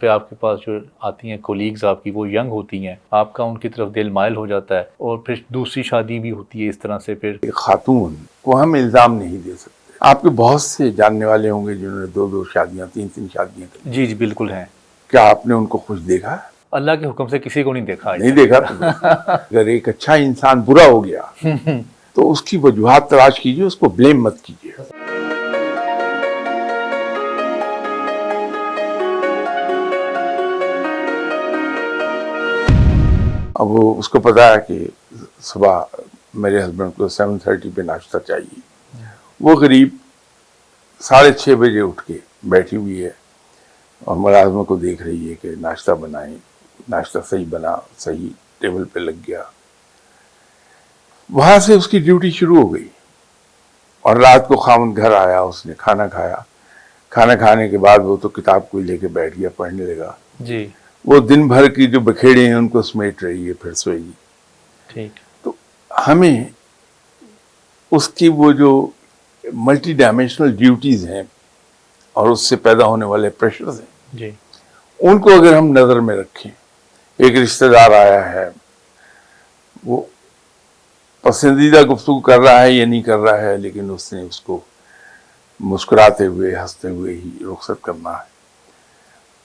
پہ آپ کے پاس جو آتی ہیں کولیگز آپ کی، وہ ینگ ہوتی ہیں، آپ کا ان کی طرف دل مائل ہو جاتا ہے، اور پھر دوسری شادی بھی ہوتی ہے اس طرح سے. پھر خاتون کو ہم الزام نہیں دے سکتے. آپ کے بہت سے جاننے والے ہوں گے جنہوں نے 2 شادیاں 3 شادیاں کی. جی بالکل ہیں. کیا آپ نے ان کو خوش دیکھا؟ اللہ کے حکم سے کسی کو نہیں دیکھا. نہیں دیکھا. تو اگر ایک اچھا انسان برا ہو گیا تو اس کی وجوہات تلاش کیجیے، اس کو بلیم مت کیجیے. اب وہ اس کو پتا ہے کہ صبح میرے ہسبینڈ کو 7:30 پہ ناشتہ چاہیے. وہ قریب 6:30 بجے اٹھ کے بیٹھی ہوئی ہے اور ملازموں کو دیکھ رہی ہے کہ ناشتہ بنائیں. ناشتہ صحیح بنا، صحیح ٹیبل پہ لگ گیا. وہاں سے اس کی ڈیوٹی شروع ہو گئی اور رات کو خاوند گھر آیا، اس نے کھانا کھایا. کھانا کھانے کے بعد وہ تو کتاب کوئی لے کے بیٹھ گیا، پڑھنے لگا. جی. وہ دن بھر کی جو بکھیڑے ہیں ان کو سمیٹ رہی ہے، پھر سوئے گی. ٹھیک. تو ہمیں اس کی وہ جو ملٹی ڈائمینشنل ڈیوٹیز ہیں اور اس سے پیدا ہونے والے پریشرز ہیں، جی، ان کو اگر ہم نظر میں رکھیں. ایک رشتہ دار آیا ہے، وہ پسندیدہ گفتگو کر رہا ہے یا نہیں کر رہا ہے، لیکن اس نے اس کو مسکراتے ہوئے ہنستے ہوئے ہی رخصت کرنا ہے.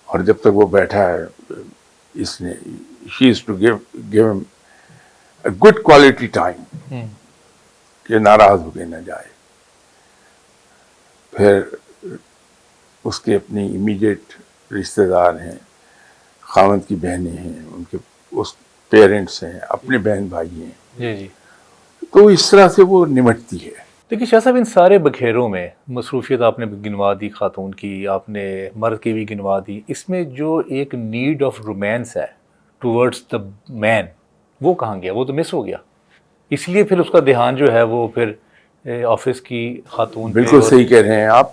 اور جب تک وہ بیٹھا ہے اس نے she is to give him a good quality time کہ ناراض ہو کے نہ جائے. پھر اس کے اپنی امیڈیٹ رشتہ دار ہیں، خاوند کی بہنیں ہیں، ان کے اس پیرنٹس ہیں، اپنے بہن بھائی ہیں. جی جی. تو اس طرح سے وہ نمٹتی ہے. دیکھیے شاہ صاحب، ان سارے بکھیروں میں مصروفیت آپ نے گنوا دی خاتون کی، آپ نے مرد کی بھی گنوا دی. اس میں جو ایک نیڈ آف رومانس ہے ٹورڈز دا مین، وہ کہاں گیا؟ وہ تو مس ہو گیا. اس لیے پھر اس کا دھیان جو ہے وہ پھر آفس کی خاتون پہ. بالکل صحیح کہہ رہے ہیں آپ.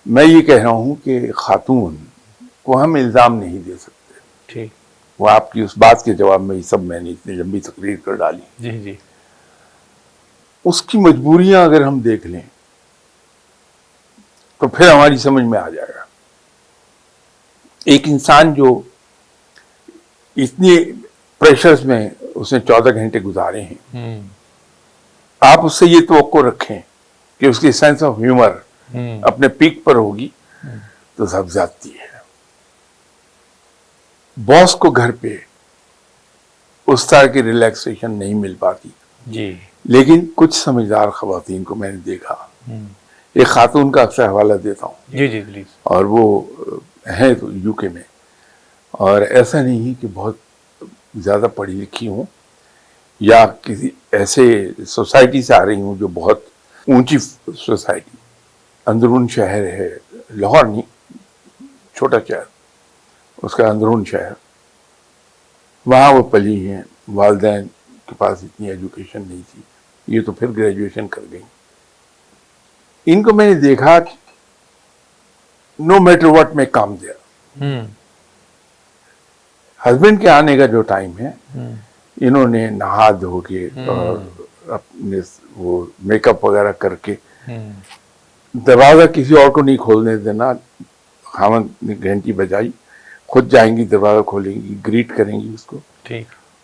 میں یہ کہہ رہا ہوں کہ خاتون کو ہم الزام نہیں دے سکتے. ٹھیک. وہ آپ کی اس بات کے جواب میں یہ سب میں نے اتنی لمبی تقریر کر ڈالی. جی جی. اس کی مجبوریاں اگر ہم دیکھ لیں تو پھر ہماری سمجھ میں آ جائے گا. ایک انسان جو اتنے پریشرز میں اس نے 14 گھنٹے گزارے ہیں، آپ اس سے یہ توقع رکھیں کہ اس کی سینس آف ہیومر اپنے پیک پر ہوگی تو سب زیادتی ہے. باس کو گھر پہ اس طرح کی ریلیکسیشن نہیں مل پاتی. جی. لیکن کچھ سمجھدار خواتین کو میں نے دیکھا. ایک خاتون کا اکثر حوالہ دیتا ہوں. جی جی پلیز. اور وہ ہیں تو UK میں، اور ایسا نہیں کہ بہت زیادہ پڑھی لکھی ہوں یا کسی ایسے سوسائٹی سے آ رہی ہوں جو بہت اونچی سوسائٹی. اندرون شہر ہے، لاہور نہیں، چھوٹا شہر، اس کا اندرون شہر. وہاں وہ پلی ہیں. والدین کے پاس اتنی ایجوکیشن نہیں تھی، یہ تو پھر گریجویشن کر گئی. ان کو میں نے دیکھا نو میٹر واٹ میں کام دیا. ہسبینڈ کے آنے کا جو ٹائم ہے، انہوں نے نہا دھو کے اور اپنے وہ میک اپ وغیرہ کر کے دروازہ کسی اور کو نہیں کھولنے دینا. خاوند نے گھنٹی بجائی، خود جائیں گی، دروازہ کھولیں گی، گریٹ کریں گی اس کو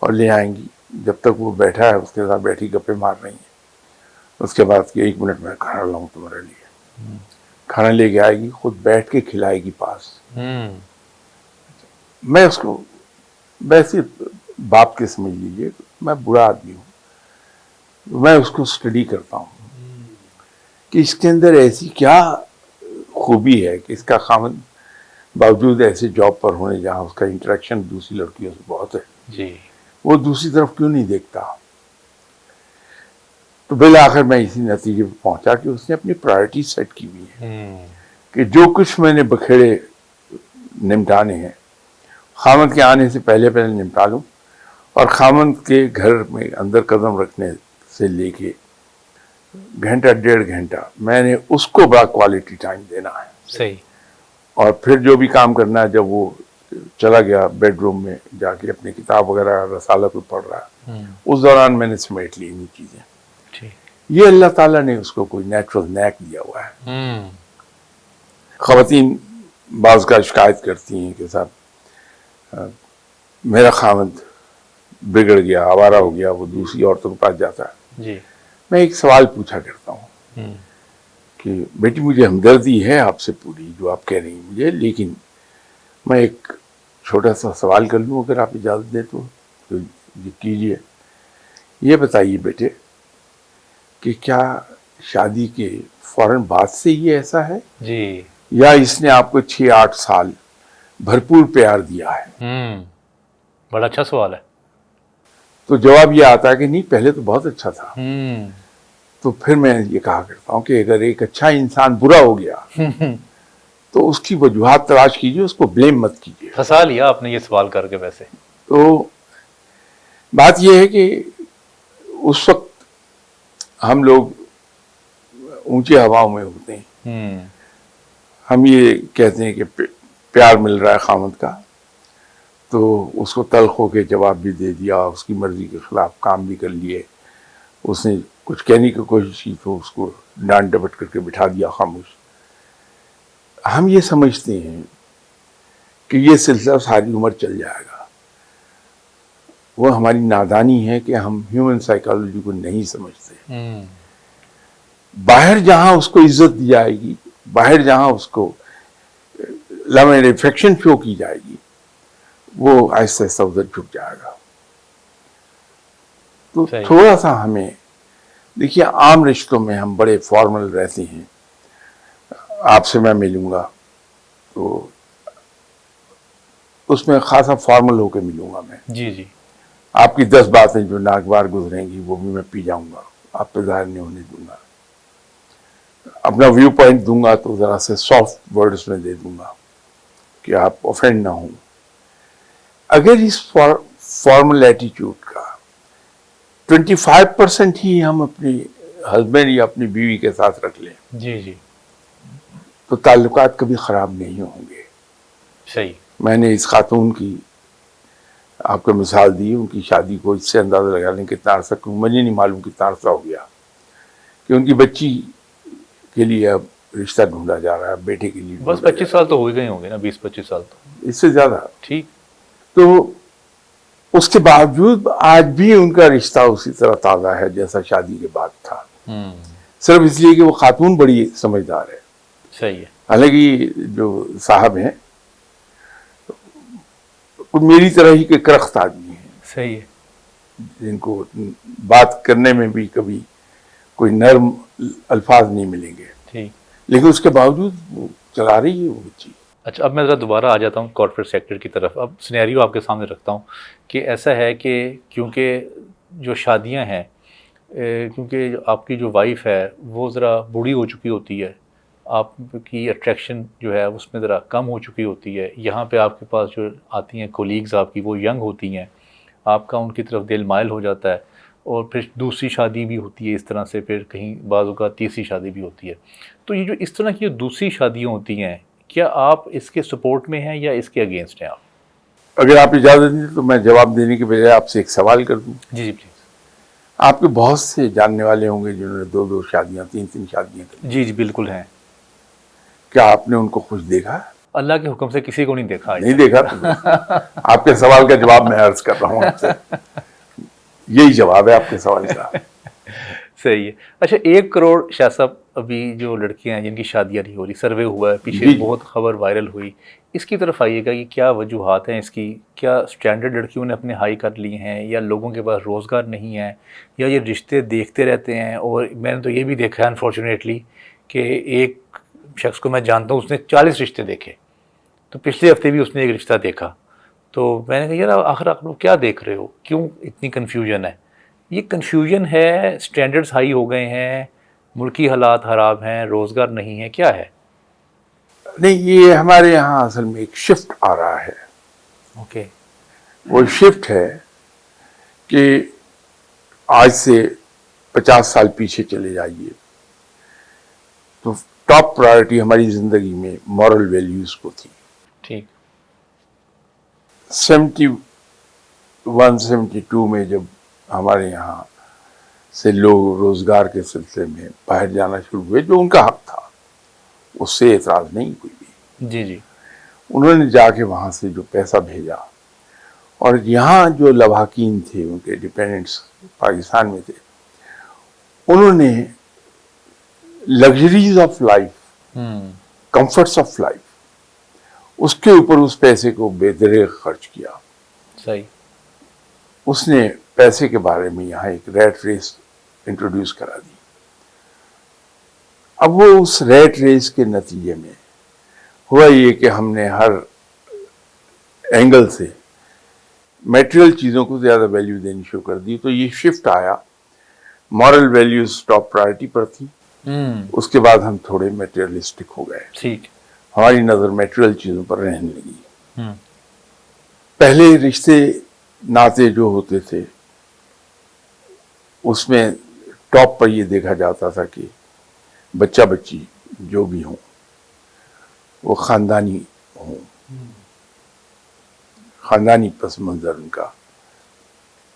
اور لے آئیں گی. جب تک وہ بیٹھا ہے اس کے ساتھ بیٹھی گپے مار رہی ہیں. اس کے بعد 1 منٹ میں کھانا لاؤں تمہارے لیے. کھانا لے کے آئے گی، خود بیٹھ کے کھلائے گی پاس. میں اس کو ویسے باپ کے سمجھ لیجیے، میں برا آدمی ہوں، میں اس کو اسٹڈی کرتا ہوں کہ اس کے اندر ایسی کیا خوبی ہے کہ اس کا خاوند باوجود ایسے جاب پر ہونے جہاں اس کا انٹریکشن دوسری لڑکیوں سے بہت ہے، جی، وہ وہ دوسری طرف کیوں نہیں دیکھتا. تو بالآخر میں اسی نتیجے پہ پہنچا کہ اس نے اپنی پرائرٹی سیٹ کی ہوئی ہے کہ جو کچھ میں نے بکھیڑے نمٹانے ہیں خاوند کے آنے سے پہلے نمٹا لوں، اور خاوند کے گھر میں اندر قدم رکھنے سے لے کے گھنٹہ 1.5 گھنٹہ میں نے اس کو بڑا کوالٹی ٹائم دینا ہے. صحیح. اور پھر جو بھی کام کرنا ہے، جب وہ چلا گیا بیڈ روم میں جا کے اپنی کتاب وغیرہ رسالہ کو پڑھ رہا، اس دوران میں نے سمیٹ لی انہیں چیزیں. یہ اللہ تعالیٰ نے اس کو کوئی نیچرل نیک دیا ہوا ہے. خواتین بعض کا شکایت کرتی ہیں کہ صاحب میرا خاوند بگڑ گیا، آوارہ ہو گیا، وہ دوسری عورتوں کے پاس جاتا ہے. جی. میں ایک سوال پوچھا کرتا ہوں کہ بیٹی مجھے ہمدردی ہے آپ سے پوری جو آپ کہہ رہی ہیں مجھے، لیکن میں ایک چھوٹا سا سوال کر لوں اگر آپ اجازت دیں تو یہ کیجیے. یہ بتائیے بیٹے کہ کیا شادی کے فوراً بعد سے یہ ایسا ہے جی. یا اس نے آپ کو 6-8 سال بھرپور پیار دیا ہے؟ بڑا اچھا سوال ہے. تو جواب یہ آتا ہے کہ نہیں، پہلے تو بہت اچھا تھا. تو پھر میں یہ کہا کرتا ہوں کہ اگر ایک اچھا انسان برا ہو گیا تو اس کی وجوہات تلاش کیجیے، اس کو بلیم مت کیجیے. پھنسا لیا آپ نے یہ سوال کر کے. ویسے تو بات یہ ہے کہ اس وقت ہم لوگ اونچی ہواؤں میں ہوتے ہیں، ہم یہ کہتے ہیں کہ پیار مل رہا ہے خامد کا، تو اس کو تلخ ہو کے جواب بھی دے دیا، اس کی مرضی کے خلاف کام بھی کر لیے. اس نے کچھ کہنے کی کوشش کی تو اس کو ڈانٹ ڈپٹ کر کے بٹھا دیا خاموش. ہم یہ سمجھتے ہیں کہ یہ سلسلہ ساری عمر چل جائے گا. وہ ہماری نادانی ہے کہ ہم ہیومن سائیکالوجی کو نہیں سمجھتے. باہر جہاں اس کو عزت دی جائے گی، باہر جہاں اس کو لو اینڈ افیکشن شو کی جائے گی، وہ آہستہ آہستہ ادھر جھک جائے گا. تو تھوڑا سا ہمیں دیکھیے، عام رشتوں میں ہم بڑے فارمل رہتے ہیں. آپ سے میں ملوں گا تو اس میں خاصا فارمل ہو کے ملوں گا میں. جی جی. آپ کی 10 باتیں جو ناگوار گزریں گی وہ بھی میں پی جاؤں گا، آپ پہ ظاہر نہیں ہونے دوں گا. اپنا ویو پوائنٹ دوں گا تو ذرا سے سافٹ ورڈز میں دے دوں گا کہ آپ اوفینڈ نہ ہوں. اگر اس فارمل ایٹیٹیوڈ کا 25% ہی ہم اپنی ہسبینڈ یا اپنی بیوی کے ساتھ رکھ لیں، جی جی، تو تعلقات کبھی خراب نہیں ہوں گے. صحیح. میں نے اس خاتون کی آپ کو مثال دی، ان کی شادی کو اس سے اندازہ لگا لیں کتنا عرصہ، مجھے نہیں معلوم کتنا عرصہ ہو گیا کہ ان کی بچی کے لیے اب رشتہ ڈھونڈا جا رہا ہے، بیٹے کے لیے. بس 25 سال تو ہو ہی گئے ہوں گے نا، 20-25 سال تو. اس سے زیادہ. ٹھیک. تو اس کے باوجود آج بھی ان کا رشتہ اسی طرح تازہ ہے جیسا شادی کے بعد تھا، صرف اس لیے کہ وہ خاتون بڑی سمجھدار ہے. صحیح ہے. حالانکہ جو صاحب ہیں میری طرح ہی کے کرخت آدمی ہیں. صحیح ہے. جن کو بات کرنے میں بھی کبھی کوئی نرم الفاظ نہیں ملیں گے، ٹھیک، لیکن اس کے باوجود وہ چلا رہی ہے وہ بچی. اچھا، اب میں ذرا دوبارہ آ جاتا ہوں کارپوریٹ سیکٹر کی طرف. اب سینیریو آپ کے سامنے رکھتا ہوں کہ ایسا ہے کہ کیونکہ جو شادیاں ہیں، کیونکہ آپ کی جو وائف ہے وہ ذرا بوڑھی ہو چکی ہوتی ہے، آپ کی اٹریکشن جو ہے اس میں ذرا کم ہو چکی ہوتی ہے. یہاں پہ آپ کے پاس جو آتی ہیں کولیگز آپ کی، وہ ینگ ہوتی ہیں، آپ کا ان کی طرف دل مائل ہو جاتا ہے، اور پھر دوسری شادی بھی ہوتی ہے اس طرح سے، پھر کہیں بعض اوقات تیسری شادی بھی ہوتی ہے. تو یہ جو اس طرح کی دوسری شادیاں ہوتی ہیں، کیا آپ اس کے سپورٹ میں ہیں یا اس کے اگینسٹ ہیں آپ؟ اگر آپ اجازت دیں تو میں جواب دینے کے بجائے آپ سے ایک سوال کر دوں. جی جی پلیز. آپ کے بہت سے جاننے والے ہوں گے جنہوں نے 2 شادیاں 3 شادیاں کی. جی جی بالکل ہیں. کیا آپ نے ان کو خوش دیکھا؟ اللہ کے حکم سے کسی کو نہیں دیکھا. نہیں دیکھا تو آپ کے سوال کا جواب میں عرض کر رہا ہوں آپ سے. یہی جواب ہے آپ کے سوال کا. صحیح ہے. اچھا، 1 کروڑ شاہ صاحب ابھی جو لڑکیاں ہیں جن کی شادیاں نہیں ہو رہی، سروے ہوا ہے پیچھے، بہت خبر وائرل ہوئی، اس کی طرف آئیے گا کہ کیا وجوہات ہیں اس کی؟ کیا سٹینڈرڈ لڑکیوں نے اپنے ہائی کر لی ہیں، یا لوگوں کے پاس روزگار نہیں ہے، یا یہ رشتے دیکھتے رہتے ہیں؟ اور میں نے تو یہ بھی دیکھا ہے انفارچونیٹلی کہ ایک شخص کو میں جانتا ہوں، اس نے 40 رشتے دیکھے. تو پچھلے ہفتے بھی اس نے ایک رشتہ دیکھا. تو میں نے کہا یار آخر آپ لوگ کیا دیکھ رہے ہو، کیوں اتنی کنفیوژن ہے؟ یہ کنفیوژن ہے، سٹینڈرڈز ہائی ہو گئے ہیں، ملکی حالات خراب ہیں، روزگار نہیں ہے، کیا ہے؟ نہیں، یہ ہمارے یہاں اصل میں ایک شفٹ آ رہا ہے. اوکے. وہ شفٹ ہے کہ آج سے 50 سال پیچھے چلے جائیے تو ٹاپ پرائرٹی ہماری زندگی میں مورل ویلیوز کو تھی. ٹھیک. 71-72 میں جب ہمارے یہاں سے لوگ روزگار کے سلسلے میں باہر جانا شروع ہوئے، جو ان کا حق تھا، اس سے اعتراض نہیں کوئی بھی. جی جی. انہوں نے جا کے وہاں سے جو پیسہ بھیجا، اور یہاں جو لواحقین تھے ان کے ڈپینڈنٹس پاکستان میں تھے، انہوں نے luxuries of life, comforts of life, اس کے اوپر اس پیسے کو بے دریغ خرچ کیا. صحیح. اس نے پیسے کے بارے میں یہاں ایک ریٹ ریس انٹروڈیوس کرا دی. اب وہ اس ریٹ ریس کے نتیجے میں ہوا یہ کہ ہم نے ہر اینگل سے میٹریل چیزوں کو زیادہ ویلیو دینی شروع کر دی. تو یہ شفٹ آیا، مورل ویلیوز ٹاپ پرائرٹی پر تھی. اس کے بعد ہم تھوڑے میٹریلسٹک ہو گئے، ٹھیک. ہماری نظر میٹریل چیزوں پر رہنے لگی. پہلے رشتے ناطے جو ہوتے تھے اس میں ٹاپ پر یہ دیکھا جاتا تھا کہ بچہ بچی جو بھی ہوں وہ خاندانی ہوں، خاندانی پس منظر ان کا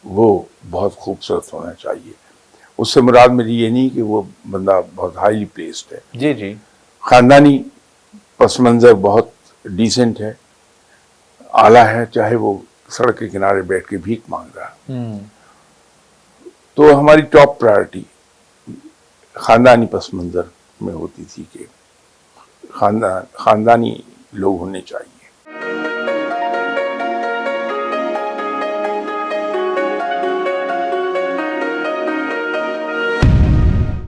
وہ بہت خوبصورت ہونا چاہیے. اس سے مراد میری یہ نہیں کہ وہ بندہ بہت ہائیلی پلیسڈ ہے. جی جی. خاندانی پس منظر بہت ڈیسنٹ ہے، اعلیٰ ہے، چاہے وہ سڑک کے کنارے بیٹھ کے بھیک مانگ رہا ہے. تو ہماری ٹاپ پرائرٹی خاندانی پس منظر میں ہوتی تھی کہ خاندانی لوگ ہونے چاہیے.